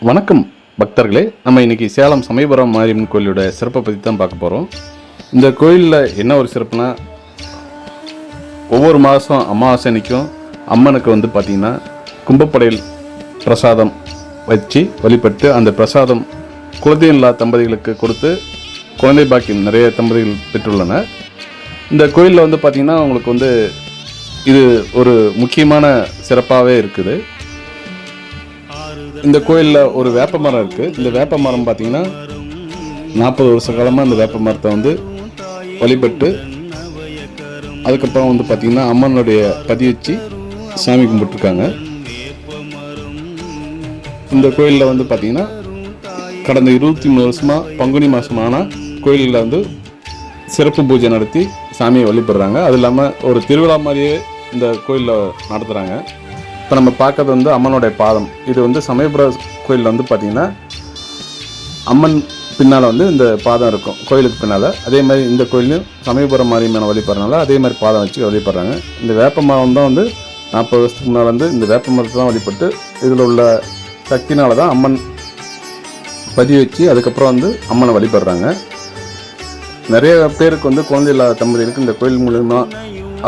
வணக்கம் பக்தர்களே. நம்ம இன்னைக்கு சேலம் சமயபுரம் மாரியம்மன் கோயிலோட சிறப்பை பற்றி தான் பார்க்க போகிறோம். இந்த கோயிலில் என்ன ஒரு சிறப்புனா, ஒவ்வொரு மாதம் அமாவாசை அன்னைக்கும் அம்மனுக்கு பார்த்திங்கன்னா கும்பப்படையில் பிரசாதம் வச்சு வழிபட்டு அந்த பிரசாதம் குழந்தை இல்லா தம்பதிகளுக்கு கொடுத்து குழந்தை பாக்கியம் நிறைய தம்பதிகள் பெற்றுள்ளனர். இந்த கோயிலில் பார்த்திங்கன்னா உங்களுக்கு இது ஒரு முக்கியமான சிறப்பாகவே இருக்குது. இந்த கோயிலில் ஒரு வேப்ப மரம் இருக்குது. இந்த வேப்ப மரம் பார்த்திங்கன்னா 40 வருஷ காலமாக இந்த வேப்ப மரத்தை வழிபட்டு அதுக்கப்புறம் பார்த்திங்கன்னா அம்மனுடைய பதி வச்சு சாமி கும்பிட்டுருக்காங்க. இந்த கோயிலில் பார்த்திங்கன்னா கடந்த 23 வருஷமாக பங்குனி மாதமான கோயிலில் சிறப்பு பூஜை நடத்தி சாமியை வழிபடுறாங்க. அது இல்லாமல் ஒரு திருவிழா மாதிரியே இந்த கோயிலில் நடத்துகிறாங்க. இப்போ நம்ம பார்க்கறது அம்மனுடைய பாதம். இது சமயபுர கோயிலில் பார்த்திங்கன்னா அம்மன் பின்னால் இந்த பாதம் இருக்கும் கோயிலுக்கு பின்னால். அதே மாதிரி இந்த கோயிலையும் சமயபுரம் மாரியம்மனை வழிபடுறதுனால அதே மாதிரி பாதம் வச்சு வழிபடுறாங்க. இந்த வேப்ப மரம் தான் 40 வருஷத்துக்கு முன்னால் இந்த வேப்ப மரத்தை தான் வழிபட்டு இதில் உள்ள சக்தினால தான் அம்மன் பதி வச்சு அதுக்கப்புறம் அம்மனை வழிபடுறாங்க. நிறைய பேருக்கு குழந்தை இல்லாத தம்பதிகளுக்கு இந்த கோயில் மூலமா,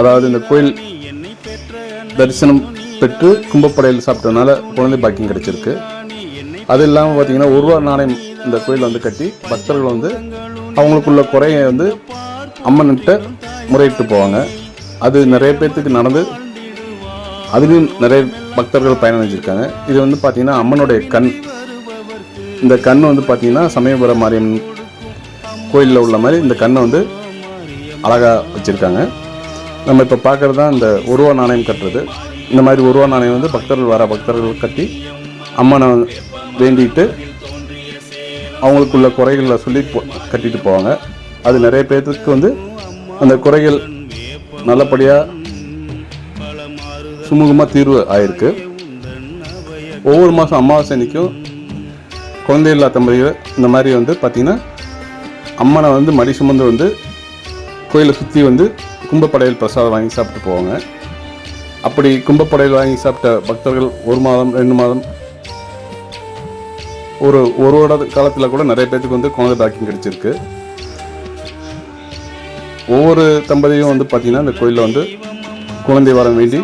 அதாவது இந்த கோயில் தரிசனம் பெற்று கும்பப்படையில் சாப்பிட்டதுனால குழந்தை பாக்கியம் கிடைச்சிருக்கு. அது இல்லாமல் பார்த்திங்கன்னா 1 ரூபா நாணயம் இந்த கோயில் கட்டி பக்தர்கள் அவங்களுக்குள்ள குறையை அம்மன்கிட்ட முறையிட்டு போவாங்க. அது நிறைய பேர்த்துக்கு நடந்து அதுலேயும் நிறைய பக்தர்கள் பயனடைஞ்சிருக்காங்க. இது பார்த்திங்கன்னா அம்மனுடைய கண். இந்த கண் பார்த்திங்கன்னா சமயபுரம் மாரியம்மன் கோயிலில் உள்ள மாதிரி இந்த கண்ணை அழகாக வச்சுருக்காங்க. நம்ம இப்போ பார்க்குறது தான் இந்த 1 ரூபா நாணயம் கட்டுறது. இந்த மாதிரி 1 ரூபா நாணயம் பக்தர்கள் கட்டி அம்மனை வேண்டிட்டு அவங்களுக்குள்ள குறைகளை சொல்லி கட்டிட்டு போவாங்க. அது நிறைய பேர்த்துக்கு அந்த குறைகள் நல்லபடியாக சுமூகமாக தீர்வு ஆயிருக்கு. ஒவ்வொரு மாதம் அமாவாசை அன்னைக்கும் குழந்தை இல்லா தம்பதிகள் இந்த மாதிரி பார்த்திங்கன்னா அம்மனை மடி சுமந்து கோயிலை சுற்றி கும்பப்படையில் பிரசாதம் வாங்கி சாப்பிட்டு போவாங்க. அப்படி கும்பப்படையில் வாங்கி சாப்பிட்ட பக்தர்கள் 1 மாதம் 2 மாதம் ஒரு வருட காலத்தில் கூட நிறைய பேருக்கு குழந்தை பாக்கியம் கிடைச்சிருக்கு. ஒவ்வொரு தம்பதியும் பார்த்திங்கன்னா இந்த கோயிலில் குழந்தை வரம் வேண்டி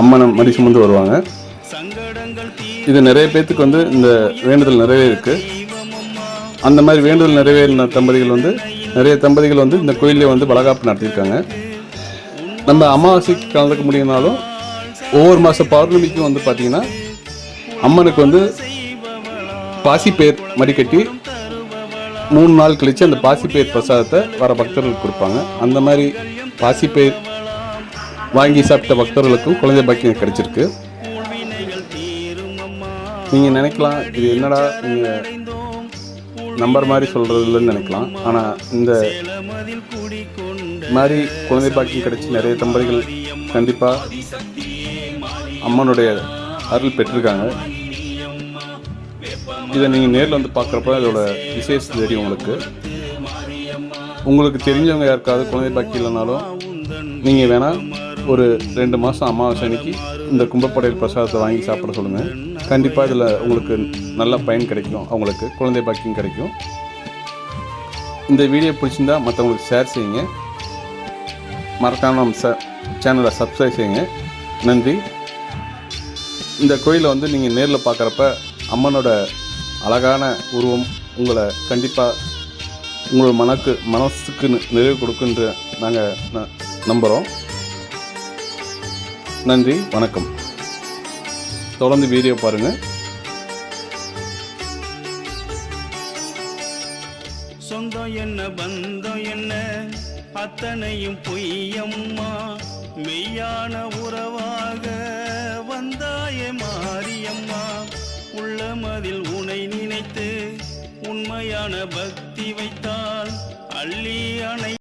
அம்மனை மடி சுமந்து வருவாங்க. இது நிறைய பேர்த்துக்கு இந்த வேண்டுதல் நிறைவேறிருக்கு. அந்த மாதிரி வேண்டுதல் நிறைவேறின தம்பதிகள் நிறைய தம்பதிகள் இந்த கோயிலே வளகாப்பு நடத்தியிருக்காங்க. நம்ம அமாவாசைக்கு கலந்துக்க முடியும்னாலும் ஒவ்வொரு மாத பௌர்ணமிக்கும் பார்த்திங்கன்னா அம்மனுக்கு பாசிப்பயிர் மடிக்கட்டி 3 நாள் கழித்து அந்த பாசிப்பயிர் பிரசாதத்தை வர பக்தர்களுக்கு கொடுப்பாங்க. அந்த மாதிரி பாசிப்பயிர் வாங்கி சாப்பிட்ட பக்தர்களுக்கும் குழந்தை பாக்கியம் கிடைச்சிருக்கு. நீங்கள் நினைக்கலாம், இது என்னடா நீங்கள் நம்பர் மாதிரி சொல்கிறது இல்லைன்னு நினைக்கலாம். ஆனால் இந்த மாதிரி குழந்தை பாக்கியம் கிடைச்சி நிறைய தம்பதிகள் கண்டிப்பாக அம்மனுடைய அருள் பெற்றிருக்காங்க. இதை நீங்கள் நேரில் பார்க்குறப்ப இதோட விசேஷம் தெரியும். உங்களுக்கு தெரிஞ்சவங்க யாருக்காவது குழந்தை பாக்கியம் இல்லைனாலும் நீங்கள் வேணால் ஒரு 2 மாதம் அமாவாசை அன்னைக்கு இந்த கும்பப்படையில் பிரசாதத்தை வாங்கி சாப்பிட சொல்லுங்கள். கண்டிப்பாக இதில் உங்களுக்கு நல்ல பயன் கிடைக்கும். அவங்களுக்கு குழந்தை பாக்கியம் கிடைக்கும். இந்த வீடியோ பிடிச்சிருந்தா மற்றவங்களுக்கு ஷேர் செய்யுங்க. மறக்காம நம்ம சேனலை சப்ஸ்கிரைப் செய்யுங்க. நன்றி. இந்த கோயிலை நீங்கள் நேரில் பார்க்குறப்ப அம்மனோட அழகான உருவம் உங்களை கண்டிப்பாக உங்களோட மனசுக்கு நிறைவு கொடுக்குன்ற நாங்கள் நம்புகிறோம். நன்றி, வணக்கம். தொடர்ந்து வீடியோ பாருங்கள். சொந்தம் என்ன பந்தம் என்ன அத்தனையும் பொய்யம்மா, மெய்யான உறவாக வந்தாயே மாரியம்மா. உள்ளமதில் உனை நினைத்து உண்மையான பக்தி வைத்தால் அள்ளி அணை